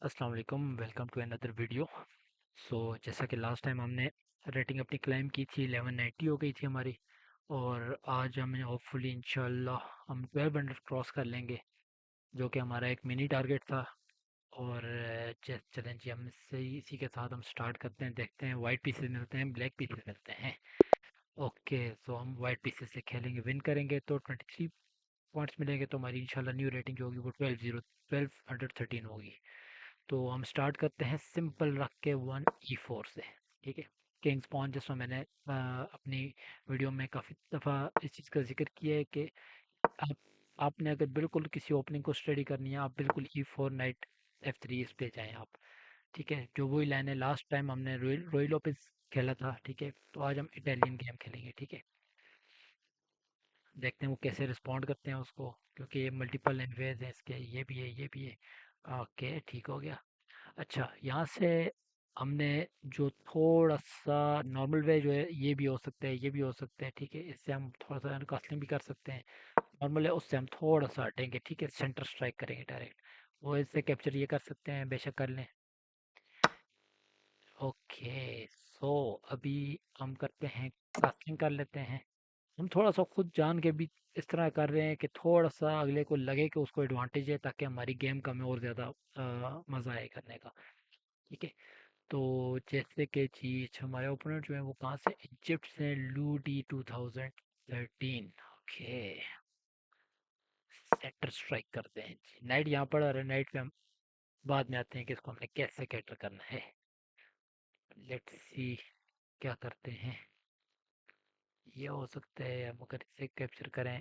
अस्सलाम वालेकुम, welcome to another video. जैसा कि लास्ट टाइम हमने रेटिंग अपनी क्लाइम की थी, 1190 हो गई थी हमारी। और आज हमें होपफुली इंशाल्लाह हम 1200 क्रॉस कर लेंगे, जो कि हमारा एक मिनी टारगेट था। और चलें जी, हम इससे इसी के साथ हम स्टार्ट करते हैं, देखते हैं वाइट पीसेस मिलते हैं, ब्लैक पीसेस मिलते हैं। ओके, सो हम वाइट पीसेस से खेलेंगे, विन करेंगे तो 23 पॉइंट्स मिलेंगे, तो हमारी इंशाल्लाह न्यू रेटिंग जो होगी वो 1213 होगी। तो हम स्टार्ट करते हैं सिंपल रख के 1 E4 से। ठीक है, किंग्स पॉन, जिसमें मैंने अपनी वीडियो में काफ़ी दफ़ा इस चीज़ का जिक्र किया है कि आप आपने अगर बिल्कुल किसी ओपनिंग को स्टडी करनी है, आप बिल्कुल E4 नाइट F3 इस पे जाएं आप। ठीक है, जो वही लाइन है, लास्ट टाइम हमने रोई लोपेस खेला था। ठीक है, तो आज हम इटालियन गेम खेलेंगे। ठीक है, देखते हैं वो कैसे रिस्पॉन्ड करते हैं उसको, क्योंकि ये मल्टीपल लैंग्वेज है इसके, ये भी है, ये भी है। ओके, ठीक हो गया। अच्छा, यहाँ से हमने जो थोड़ा सा नॉर्मल वे जो है, ये भी हो सकता है, ये भी हो सकता है। ठीक है, इससे हम थोड़ा सा कास्टलिंग भी कर सकते हैं। नॉर्मल है, उससे हम थोड़ा सा हटेंगे। ठीक है, सेंटर स्ट्राइक करेंगे डायरेक्ट, वो इससे कैप्चर ये कर सकते हैं, बेशक कर लें। ओके, सो अभी हम करते हैं, कास्टलिंग कर लेते हैं। हम थोड़ा सा खुद जान के भी इस तरह कर रहे हैं कि थोड़ा सा अगले को लगे कि उसको एडवांटेज है, ताकि हमारी गेम का हमें और ज़्यादा मज़ा आए करने का। ठीक है, तो जैसे कि चीज हमारे ओपोनेंट जो है वो कहाँ से, इजिप्ट से, लूडी 2013। ओके, सेटर स्ट्राइक करते हैं जी, नाइट यहाँ पर, और नाइट पे हम बाद में आते हैं कि इसको हमने कैसे कैटर करना है। लेट्स सी क्या करते हैं। ये हो सकता है हम अगर इसे कैप्चर करें।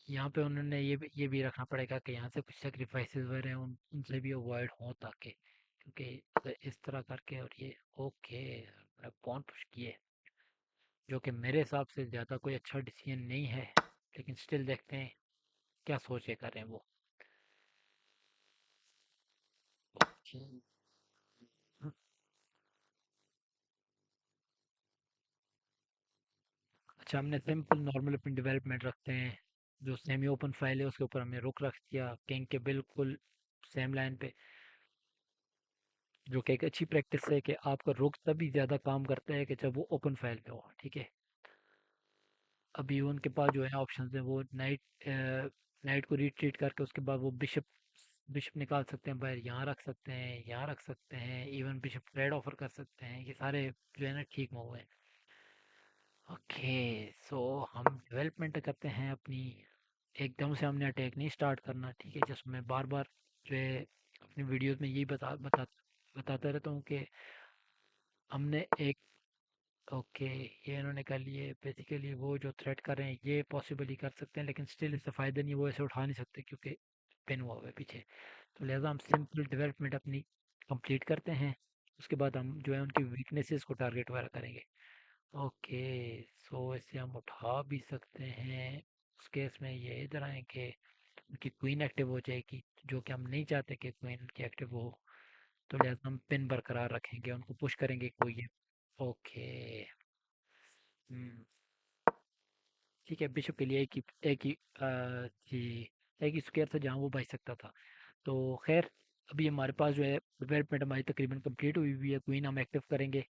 यहाँ पे उन्होंने ये भी रखना पड़ेगा कि यहाँ से कुछ सेक्रीफाइसेस वगैरह हैं, उनसे भी अवॉइड हों, ताकि क्योंकि इस तरह करके, और ये ओके, पॉन पुश किए, जो कि मेरे हिसाब से ज़्यादा कोई अच्छा डिसीजन नहीं है, लेकिन स्टिल देखते हैं क्या सोच के कर रहे हैं वो। हम्म, अच्छा, हमने सिंपल नॉर्मल अपनी डेवलपमेंट रखते हैं। जो सेमी ओपन फाइल है उसके ऊपर हमने रुक रख दिया, किंग के बिल्कुल सेम लाइन पे, जो कि एक अच्छी प्रैक्टिस है कि आपका रुक तभी ज़्यादा काम करता है कि जब वो ओपन फाइल पे हो। ठीक है, अभी उनके पास जो है ऑप्शन है, वो नाइट को रिट्रीट करके उसके बाद वो बिशप बिशप निकाल सकते हैं बाहर, यहाँ रख सकते हैं, यहाँ रख सकते हैं, इवन बिशप ट्रेड ऑफर कर सकते हैं। ये सारे जो है ना ठीक मूव है। ओके, सो हम डेवलपमेंट करते हैं अपनी, एकदम से हमने अटैक नहीं स्टार्ट करना। ठीक है, जिसमें बार बार जो है अपनी वीडियोस में यही बताता रहता हूँ कि हमने एक, ओके, ये इन्होंने कर लिए। बेसिकली वो जो थ्रेट कर रहे हैं ये पॉसिबली कर सकते हैं, लेकिन स्टिल इससे फ़ायदा नहीं, वो ऐसे उठा नहीं सकते क्योंकि पिन हुआ हुआ है पीछे। तो लिहाजा हम सिंपल डेवलपमेंट अपनी कंप्लीट करते हैं, उसके बाद हम जो है उनकी वीकनेसेस को टारगेट वगैरह करेंगे। ओके, सो इसे हम उठा भी सकते हैं। उस केस में ये इधर आए कि उनकी क्वीन एक्टिव हो जाएगी, जो कि हम नहीं चाहते कि क्वीन उनकी एक्टिव हो। तो लिहाजा हम पिन बरकरार रखेंगे, उनको पुश करेंगे कोई ये। ओके, हम्म, ठीक है, बिशप के लिए जी, एक ही स्क्वायर था जहाँ वो बच सकता था। तो खैर, अभी हमारे पास जो है डेवलपमेंट हमारी तकरीबन कंप्लीट हुई हुई है, क्वीन हम एक्टिव करेंगे।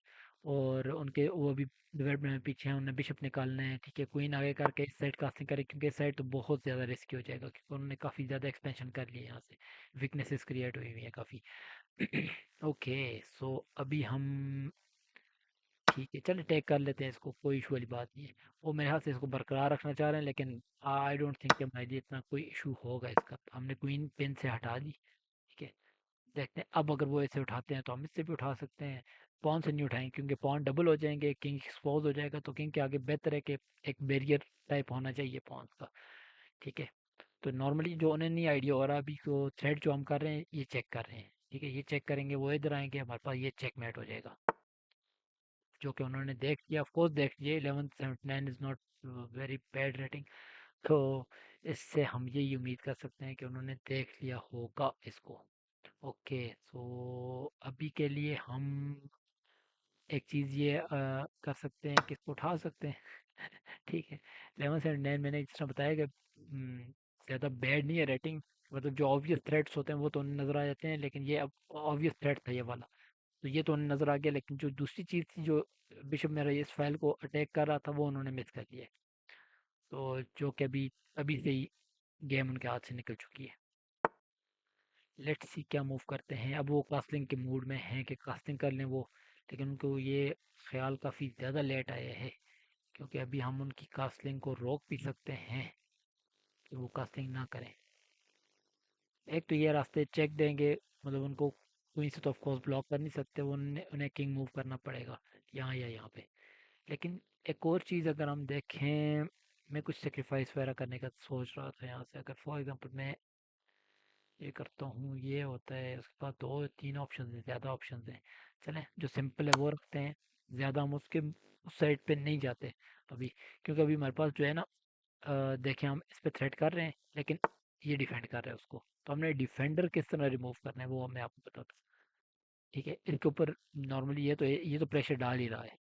और उनके वो अभी डेवलपमेंट में पीछे हैं, उन्हें बिशप निकालना है। ठीक है, क्वीन आगे करके इस साइड कास्टिंग करें, क्योंकि इस साइड तो बहुत ज़्यादा रिस्की हो जाएगा, क्योंकि उन्होंने काफ़ी ज़्यादा एक्सपेंशन कर लिया है यहाँ से, वीकनेसेस क्रिएट हुई हुई है काफ़ी। ओके, सो अभी हम, ठीक है, चल अटैक कर लेते हैं इसको, कोई इशू वाली बात नहीं है। वो मेरे हाथ से इसको बरकरार रखना चाह रहे हैं, लेकिन आई डोंट थिंक कि हमारे लिए इतना कोई इशू होगा इसका। हमने क्वीन पिन से हटा दी। ठीक है, देखते हैं अब अगर वो ऐसे उठाते हैं तो हम इससे भी उठा सकते हैं। पॉन से नहीं उठाएंगे, क्योंकि पॉन डबल हो जाएंगे, किंग एक्सपोज हो जाएगा, तो किंग के आगे बेहतर है कि एक बैरियर टाइप होना चाहिए पॉन का। ठीक है, तो नॉर्मली जो उन्हें नहीं आइडिया हो रहा अभी, तो थ्रेड जो हम कर रहे हैं ये चेक कर रहे हैं। ठीक है, ये चेक करेंगे, वो इधर आएंगे, हमारे पास ये चेकमेट हो जाएगा, जो कि उन्होंने देख लिया। ऑफ कोर्स देख लिए, 1179 is not very bad rating. तो इससे हम यही उम्मीद कर सकते हैं कि उन्होंने देख लिया होगा इसको। ओके, सो अभी के लिए हम एक चीज़ ये कर सकते हैं कि इसको उठा सकते हैं। ठीक है, 1179 मैंने जिस तरह बताया कि ज़्यादा बैड नहीं है रेटिंग। मतलब जो ऑब्वियस थ्रेट्स होते हैं वो तो उन्हें नज़र आ जाते हैं, लेकिन ये अब ऑब्वियस थ्रेट था ये वाला, तो ये तो उन्हें नज़र आ गया, लेकिन जो दूसरी चीज़ थी जो बिशप मेरा इस फाइल को अटैक कर रहा था वो उन्होंने मिस कर लिया है। तो जो कि अभी अभी से ही गेम उनके हाथ से निकल चुकी है। लेट्स सी क्या मूव करते हैं। अब वो कास्लिंग के मूड में हैं कि कास्लिंग कर लें वो, लेकिन उनको ये ख्याल काफ़ी ज़्यादा लेट आया है, क्योंकि अभी हम उनकी कास्लिंग को रोक भी सकते हैं कि वो कास्लिंग ना करें। एक तो ये रास्ते चेक देंगे, मतलब उनको क्वीन से तो ऑफ कोर्स ब्लॉक कर नहीं सकते, वो उन्हें उन्हें किंग मूव करना पड़ेगा यहाँ या यहाँ पे। लेकिन एक और चीज़ अगर हम देखें, मैं कुछ सेक्रीफाइस वगैरह करने का सोच रहा था यहाँ से। अगर फॉर एग्जांपल मैं ये करता हूँ, ये होता है, उसके पास दो तीन ऑप्शन है, ज़्यादा ऑप्शन हैं। चलें जो सिंपल है वो रखते हैं, ज़्यादा हम उसके उस साइड पे नहीं जाते अभी, क्योंकि अभी हमारे पास जो है ना, देखें हम इस पे थ्रेट कर रहे हैं, लेकिन ये डिफेंड कर रहा है उसको, तो हमने डिफेंडर किस तरह रिमूव करना है वो मैं आपको बताता हूँ। ठीक है, इसके ऊपर नॉर्मली ये तो प्रेशर डाल ही रहा है।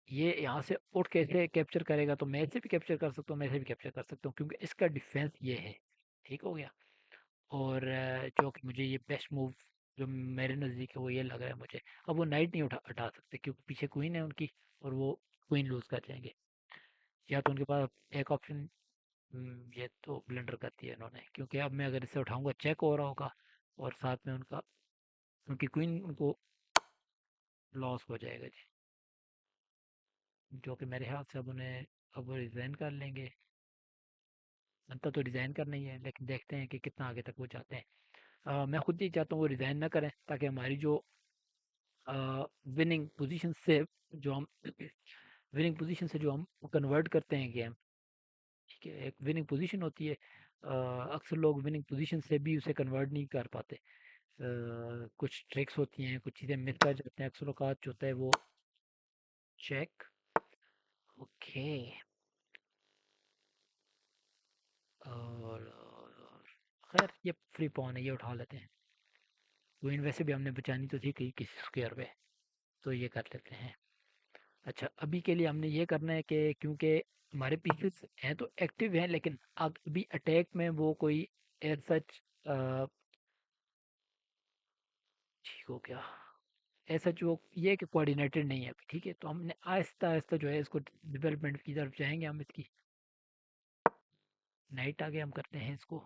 ये यहाँ से उठ कैसे कैप्चर करेगा, तो मैं ऐसे भी कैप्चर कर सकता हूँ, मैं ऐसे भी कैप्चर कर सकता हूँ, क्योंकि इसका डिफेंस ये है। ठीक हो गया। और जो कि मुझे ये बेस्ट मूव जो मेरे नज़दीक है वो ये लग रहा है मुझे। अब वो नाइट नहीं हटा सकते, क्योंकि पीछे क्वीन है उनकी, और वो क्वीन लूज कर जाएंगे। या तो उनके पास एक ऑप्शन, ये तो ब्लंडर कर दिया इन्होंने, क्योंकि अब मैं अगर इसे उठाऊंगा चेक हो रहा होगा, और साथ में उनका उनकी क्वीन उनको लॉस हो जाएगा जी। जो कि मेरे ख्याल से अब उन्हें, अब वो रिज़ाइन कर लेंगे। बनता तो रिज़ाइन करना ही है, लेकिन देखते हैं कि कितना आगे तक वो जाते हैं। मैं खुद ही चाहता हूँ वो रिज़ाइन ना करें, ताकि हमारी जो विनिंग पोजीशन से जो हम विनिंग पोजीशन से जो हम कन्वर्ट करते हैं गेम, ठीक है, एक विनिंग पोजीशन होती है। अक्सर लोग विनिंग पोजीशन से भी उसे कन्वर्ट नहीं कर पाते। कुछ ट्रिक्स होती हैं, कुछ चीज़ें मिस कर जाते हैं, अक्सर औकात जो होता है वो चेक। ओके। और खैर ये फ्री पॉन है, ये उठा लेते हैं। क्वीन वैसे भी हमने बचानी तो थी कहीं किसी स्क्वायर पे, तो ये कर लेते हैं। अच्छा, अभी के लिए हमने ये करना है कि क्योंकि हमारे पीसेस हैं तो एक्टिव हैं, लेकिन अभी अटैक में वो कोई एज सच ठीक हो गया, ऐसा जो ये कि कोऑर्डिनेटेड नहीं है अभी। ठीक है, तो हमने आहिस्ता आहिस्ता जो है इसको डेवलपमेंट की तरफ जाएंगे हम इसकी। नाइट आगे हम करते हैं इसको,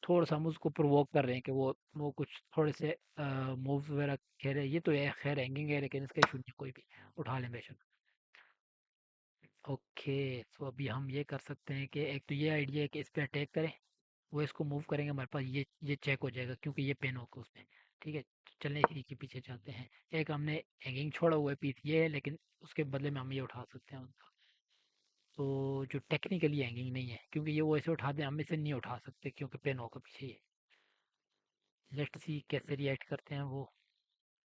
थोड़ा सा हम उसको प्रोवोक कर रहे हैं कि वो कुछ थोड़े से मूव्स वगैरह खेले। ये तो है खैर हैंगिंग है, लेकिन इसका इशू नहीं कोई भी, उठा लें बेशक। ओके, तो अभी हम ये कर सकते हैं कि एक तो ये आइडिया है कि इस पे अटैक करें, वो इसको मूव करेंगे, हमारे पास ये चेक हो जाएगा, क्योंकि ये पेन होगा उसमें। ठीक है, तो चलें इसी के पीछे चलते हैं। एक हमने हैंगिंग छोड़ा हुआ है पीस ये है, लेकिन उसके बदले में हम ये उठा सकते हैं उनका। तो जो टेक्निकली हैंगिंग नहीं है, क्योंकि ये वो ऐसे उठा दें, हम इसे नहीं उठा सकते क्योंकि पेन होगा पीछे ये। लेट्स सी कैसे रिएक्ट करते हैं वो,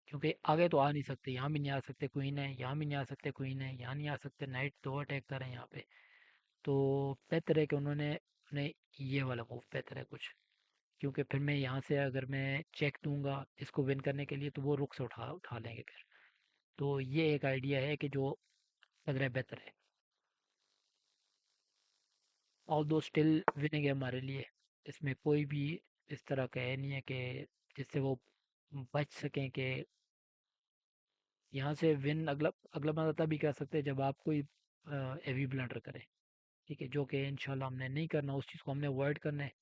क्योंकि आगे तो आ नहीं सकते, यहाँ भी नहीं आ सकते क्वीन है, यहाँ भी नहीं आ सकते क्वीन है, यहाँ नहीं आ सकते, नाइट दो अटैक करें यहाँ पे। तो बेहतर है कि उन्होंने उन्हें ये वाला मूव बेहतर है कुछ, क्योंकि फिर मैं यहाँ से अगर मैं चेक दूंगा इसको विन करने के लिए, तो वो रुक से उठा उठा लेंगे फिर। तो ये एक आइडिया है कि जो लग रहा है बेहतर है। ऑल दो स्टिल विनिंग है हमारे लिए, इसमें कोई भी इस तरह का है नहीं है कि जिससे वो बच सकें कि यहाँ से विन। अगला अगला बंदा तभी कर सकते हैं जब आप कोई हेवी ब्लंडर करें। ठीक है, जो कि इंशाल्लाह हमने नहीं करना, उस चीज़ को हमने अवॉइड करना है।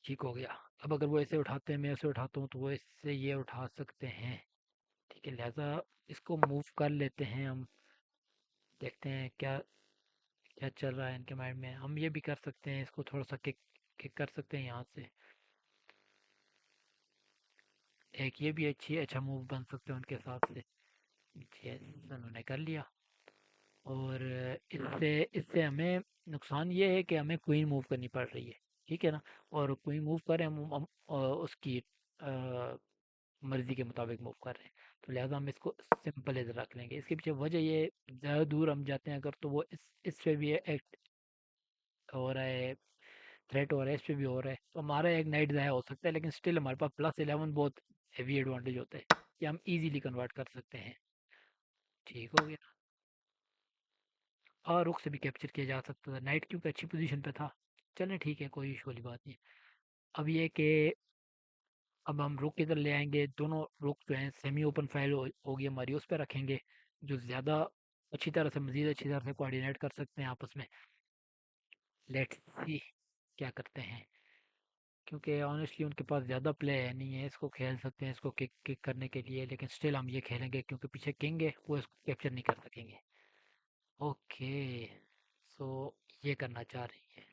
ठीक हो गया। अब अगर वो ऐसे उठाते हैं, मैं ऐसे उठाता हूँ, तो वो इससे ये उठा सकते हैं। ठीक है, लिहाजा इसको मूव कर लेते हैं हम। देखते हैं क्या क्या चल रहा है इनके माइंड में। हम ये भी कर सकते हैं, इसको थोड़ा सा किक किक कर सकते हैं यहाँ से। एक ये भी अच्छा मूव बन सकते हैं उनके हिसाब से। यस, उन्होंने कर लिया। और इससे इससे हमें नुकसान ये है कि हमें क्वीन मूव करनी पड़ रही है। ठीक है ना, और क्वीन मूव करें हम उसकी मर्जी के मुताबिक मूव कर रहे हैं, तो लिहाजा हम इसको सिंपल एज रख लेंगे। इसके पीछे वजह ये, ज़्यादा दूर हम जाते हैं अगर, तो वो इस पे भी एक्ट हो रहा है, थ्रेट हो रहा है, इस पे भी हो रहा है, तो हमारा एक नाइट ज़ाया हो सकता है, लेकिन स्टिल हमारे पास +11 बहुत हेवी एडवांटेज होता है कि हम इजीली कन्वर्ट कर सकते हैं। ठीक हो गया। और रुक से भी कैप्चर किया जा सकता था, नाइट क्योंकि अच्छी पोजीशन पे था। चलें ठीक है, कोई इशू वाली बात नहीं। अब ये कि अब हम रुक किधर ले आएंगे, दोनों रुक जो हैं सेमी ओपन फाइल होगी हमारी, उस पर रखेंगे जो ज़्यादा अच्छी तरह से, मज़ीद अच्छी तरह से कोऑर्डिनेट कर सकते हैं आपस में। लेट्स सी क्या करते हैं, क्योंकि ऑनेस्टली उनके पास ज़्यादा प्ले है नहीं है, इसको खेल सकते हैं इसको किक किक करने के लिए, लेकिन स्टिल हम ये खेलेंगे क्योंकि पीछे किंग है, वो इसको कैप्चर नहीं कर सकेंगे। ओके, सो ये करना चाह रही है,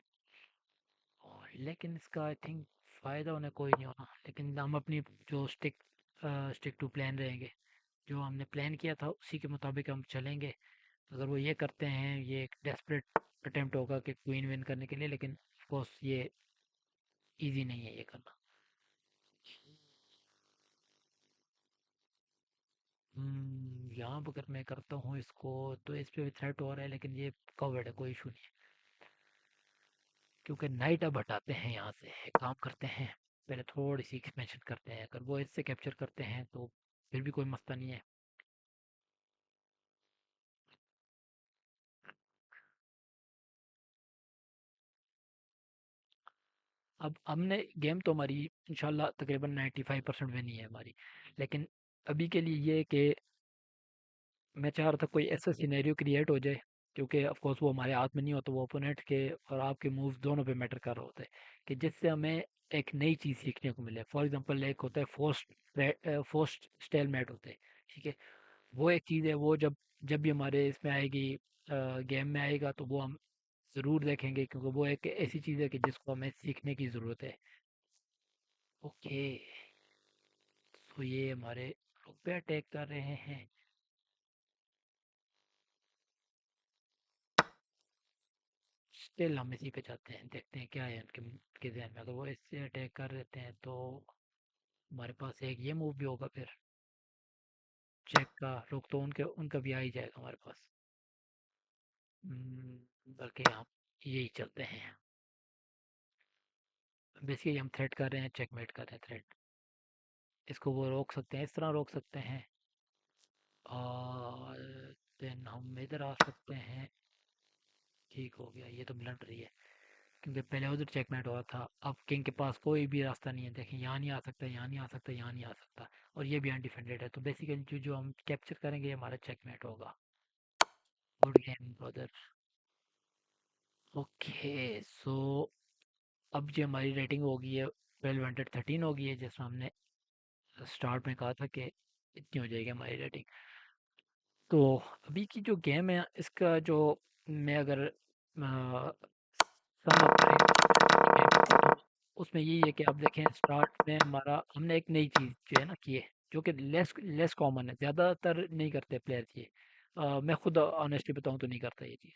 और लेकिन इसका आई थिंक फ़ायदा उन्हें कोई नहीं होना, लेकिन हम अपनी जो स्टिक टू प्लान रहेंगे, जो हमने प्लान किया था उसी के मुताबिक हम चलेंगे। अगर वो ये करते हैं, ये एक डेस्परेट अटेम्प्ट होगा कि क्वीन विन करने के लिए, लेकिन ऑफ कोर्स ये इजी नहीं है ये करना। यहाँ पर अगर मैं करता हूँ इसको, तो इस पे भी थ्रेट हो रहा है, लेकिन ये कवर्ड है, कोई इशू नहीं है, क्योंकि नाइट अब हटाते हैं यहाँ से, एक काम करते हैं, पहले थोड़ी सी एक्सपेंशन करते हैं, अगर वो इससे कैप्चर करते हैं तो फिर भी कोई मसला नहीं है। अब हमने गेम तो हमारी इंशाल्लाह तकरीबन 95% विन ही है हमारी, लेकिन अभी के लिए ये कि मैं चाह रहा था कोई ऐसा सिनेरियो क्रिएट हो जाए, क्योंकि ऑफ कोर्स वो हमारे हाथ में नहीं होता, वो ओपोनेंट के और आपके मूव्स दोनों पे मैटर कर रहे होते हैं, कि जिससे हमें एक नई चीज़ सीखने को मिले। फॉर एग्जांपल एक होता है फोर्स्ड स्टेलमेट होते हैं, ठीक है, वो एक चीज़ है, वो जब जब भी हमारे इसमें आएगी, गेम में आएगा, तो वो हम ज़रूर देखेंगे, क्योंकि वो एक ऐसी चीज़ है कि जिसको हमें सीखने की ज़रूरत है। ओके, तो ये हमारे रुक पे अटैक कर रहे हैं। स्टिल हम इसी पे जाते हैं, देखते हैं क्या है उनके ज़हन में, अगर वो इससे अटैक कर देते हैं तो हमारे पास एक ये मूव भी होगा, फिर चेक का रुक तो उनके उनका भी आ ही जाएगा हमारे पास। बल्कि हम यही चलते हैं, बेसिकली हम थ्रेट कर रहे हैं, चेकमेट कर रहे हैं थ्रेट। इसको वो रोक सकते हैं, इस तरह रोक सकते हैं, और देन हम इधर आ सकते हैं। ठीक हो गया, ये तो ब्लंट रही है, क्योंकि पहले उधर चेकमेट हुआ था, अब किंग के पास कोई भी रास्ता नहीं है, देखें यहाँ नहीं आ सकता, यहाँ नहीं आ सकता, यहाँ नहीं आ सकता, और ये भी अनडिफेंडेड है, तो बेसिकली जो जो हम कैप्चर करेंगे ये हमारा चेकमेट होगा। Good game brother. ओके, सो अब जो हमारी रेटिंग होगी है 1213 होगी है, जैसा हमने स्टार्ट में कहा था कि इतनी हो जाएगी हमारी रेटिंग। तो अभी की जो गेम है इसका जो, मैं अगर सम अप गेम तो उसमें यही है कि आप देखें, स्टार्ट में हमारा हमने एक नई चीज़ जो है ना की है, जो कि लेस लेस कॉमन है, ज़्यादातर नहीं करते प्लेयर ये। मैं खुद ऑनेस्टली बताऊं तो नहीं करता ये चीज़,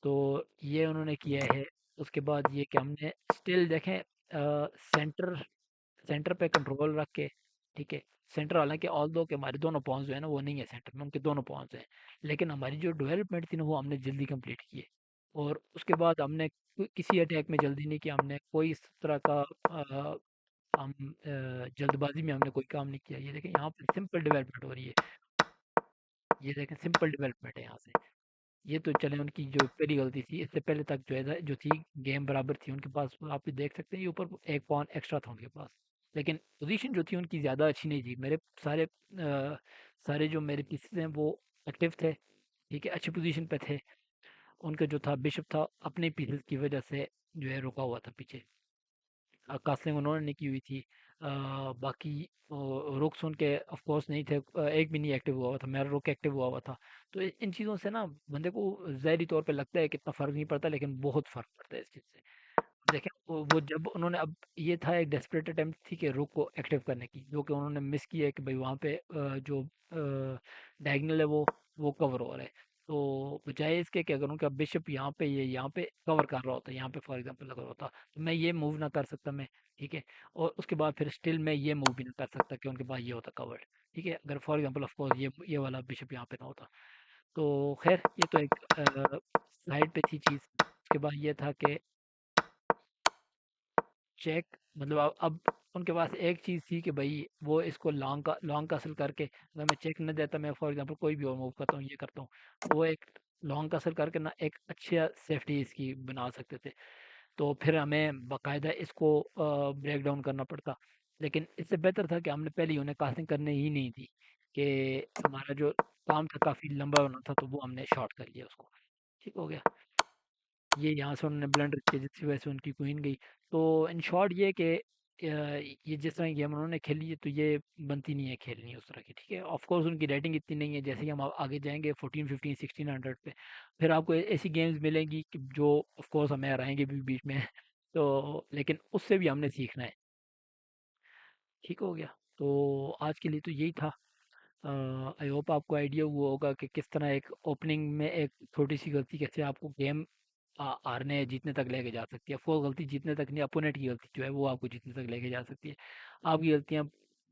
तो ये उन्होंने किया है। उसके बाद ये कि हमने स्टिल देखें, सेंटर सेंटर पे कंट्रोल रख के, ठीक है, सेंटर हालांकि ऑल दो के हमारे दोनों पॉइंट्स जो है ना वो नहीं है सेंटर में, उनके दोनों पॉइंट्स हैं, लेकिन हमारी जो डेवलपमेंट थी ना वो हमने जल्दी कंप्लीट की है, और उसके बाद हमने किसी अटैक में जल्दी नहीं किया, हमने कोई इस तरह का जल्दबाजी में हमने कोई काम नहीं किया। ये देखें यहाँ पे सिंपल डेवलपमेंट हो रही है, ये देखें सिंपल डेवलपमेंट है यहाँ से। ये तो चले उनकी जो पहली गलती थी, इससे पहले तक जो है जो थी गेम बराबर थी उनके पास, आप भी देख सकते हैं ये ऊपर एक पॉइंट एक्स्ट्रा था उनके पास, लेकिन पोजीशन जो थी उनकी ज़्यादा अच्छी नहीं थी। मेरे सारे जो मेरे पीसेस हैं वो एक्टिव थे, ठीक है, अच्छी पोजीशन पे थे। उनका जो था बिशप था, अपने पीसेस की वजह से जो है रुका हुआ था पीछे, कास्लिंग उन्होंने नहीं की हुई थी। बाकी रुक्स उनके ऑफ कोर्स नहीं थे, एक भी नहीं एक्टिव हुआ हुआ था, मेरा रुक एक्टिव हुआ हुआ था। तो इन चीज़ों से ना बंदे को ज़ाहिरी तौर पे लगता है कि इतना फ़र्क नहीं पड़ता, लेकिन बहुत फ़र्क पड़ता है इस चीज़ से। देखें वो जब उन्होंने, अब ये था एक डेस्परेट अटेम्प्ट थी कि रुक को एक्टिव करने की, जो कि उन्होंने मिस किया है, कि भाई वहाँ पे जो डायगोनल है वो कवर हो रहा है, तो बजाय इसके कि अगर उनका बिशप यहाँ पे, ये यहाँ पे कवर कर रहा होता, यहाँ पे फॉर एग्जांपल अगर होता, तो मैं ये मूव ना कर सकता मैं, ठीक है, और उसके बाद फिर स्टिल मैं ये मूव भी ना कर सकता कि उनके पास ये होता कवर्ड, ठीक है, अगर फॉर एग्जांपल ऑफ कोर्स ये वाला बिशप यहाँ पे ना होता। तो खैर ये तो एक साइड पे थी चीज़। उसके बाद ये था कि चेक, मतलब अब उनके पास एक चीज़ थी कि भाई वो इसको लॉन्ग कसर करके, अगर मैं चेक न देता, मैं फॉर एग्जांपल कोई भी और मूव करता हूँ, ये करता हूँ, तो वो एक लॉन्ग कसर करके ना एक अच्छा सेफ्टी इसकी बना सकते थे। तो फिर हमें बाकायदा इसको ब्रेक डाउन करना पड़ता। लेकिन इससे बेहतर था कि हमने पहले ही उन्हें कास्टिंग करने ही नहीं दी, कि हमारा जो काम था काफ़ी लंबा होना था, तो वो हमने शॉर्ट कर लिया उसको। ठीक हो गया। ये यहाँ से उन्होंने ब्लंडर किया जिसकी वजह से उनकी क्वीन गई। तो इन शॉर्ट ये कि ये जिस तरह की गेम उन्होंने खेली है, तो ये बनती नहीं है खेलनी उस तरह की। ठीक है, ऑफ कोर्स उनकी रेटिंग इतनी नहीं है, जैसे ही हम आगे जाएंगे 14 15 1600 पे, फिर आपको ऐसी गेम्स मिलेंगी कि जो ऑफ कोर्स हमें हराएंगे भी बीच में। तो लेकिन उससे भी हमने सीखना है। ठीक हो गया। तो आज के लिए तो यही था। आई होप आपको आइडिया हुआ होगा कि किस तरह एक ओपनिंग में एक छोटी सी गलती कैसे आपको गेम हारने जीतने तक लेके जा सकती है। वो गलती जीतने तक नहीं, अपोनेंट की गलती जो है वो आपको जीतने तक लेके जा सकती है। आपकी गलतियां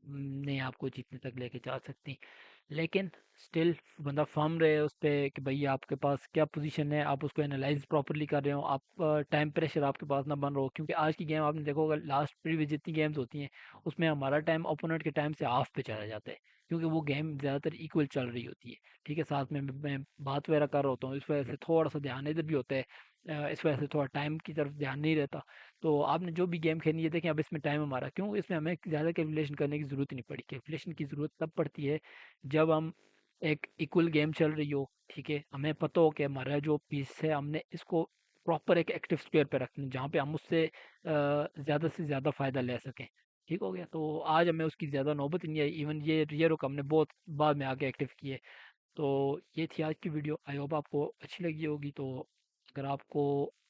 नहीं आपको जीतने तक लेके जा सकती। लेकिन स्टिल बंदा फर्म रहे उस पे कि भाई आपके पास क्या पोजीशन है, आप उसको एनालाइज प्रॉपरली कर रहे हो, आप टाइम प्रेशर आपके पास ना बन रहा हो। क्योंकि आज की गेम आपने देखा होगा, लास्ट प्रीवियस जितनी गेम्स होती हैं उसमें हमारा टाइम ओपोनेंट के टाइम से हाफ पे चला जाता है, क्योंकि वो गेम ज़्यादातर इक्वल चल रही होती है। ठीक है, साथ में मैं बात वगैरह कर रहा होता हूँ, इस वजह से थोड़ा सा ध्यान इधर भी होता है। इस वजह से थोड़ा टाइम की तरफ ध्यान नहीं रहता। तो आपने जो भी गेम खेलनी है देखें, अब इसमें टाइम हमारा क्यों, इसमें हमें ज़्यादा कैलकुलेशन करने की ज़रूरत ही नहीं पड़ी। कैलकुलेशन की ज़रूरत तब पड़ती है जब हम एक इक्वल गेम चल रही हो। ठीक है, हमें पता हो कि हमारा जो पीस है हमने इसको प्रॉपर एक एक्टिव स्क्वायर पे रखना है, जहाँ पे हम उससे ज़्यादा से ज़्यादा फ़ायदा ले सकें। ठीक हो गया। तो आज हमें उसकी ज़्यादा नौबत ही नहीं आई, इवन ये रियर होक हमने बहुत बाद में आके एक्टिव किए। तो ये थी आज की वीडियो। आई होप आपको अच्छी लगी होगी। तो अगर आपको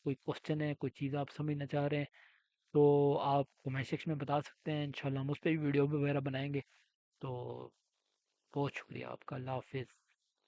कोई क्वेश्चन है, कोई चीज़ आप समझना चाह रहे हैं, तो आप कमेंट सेक्शन में बता सकते हैं। इंशाल्लाह हम उस पर भी वीडियो वगैरह बनाएंगे। तो बहुत शुक्रिया आपका। अल्लाह हाफिज़।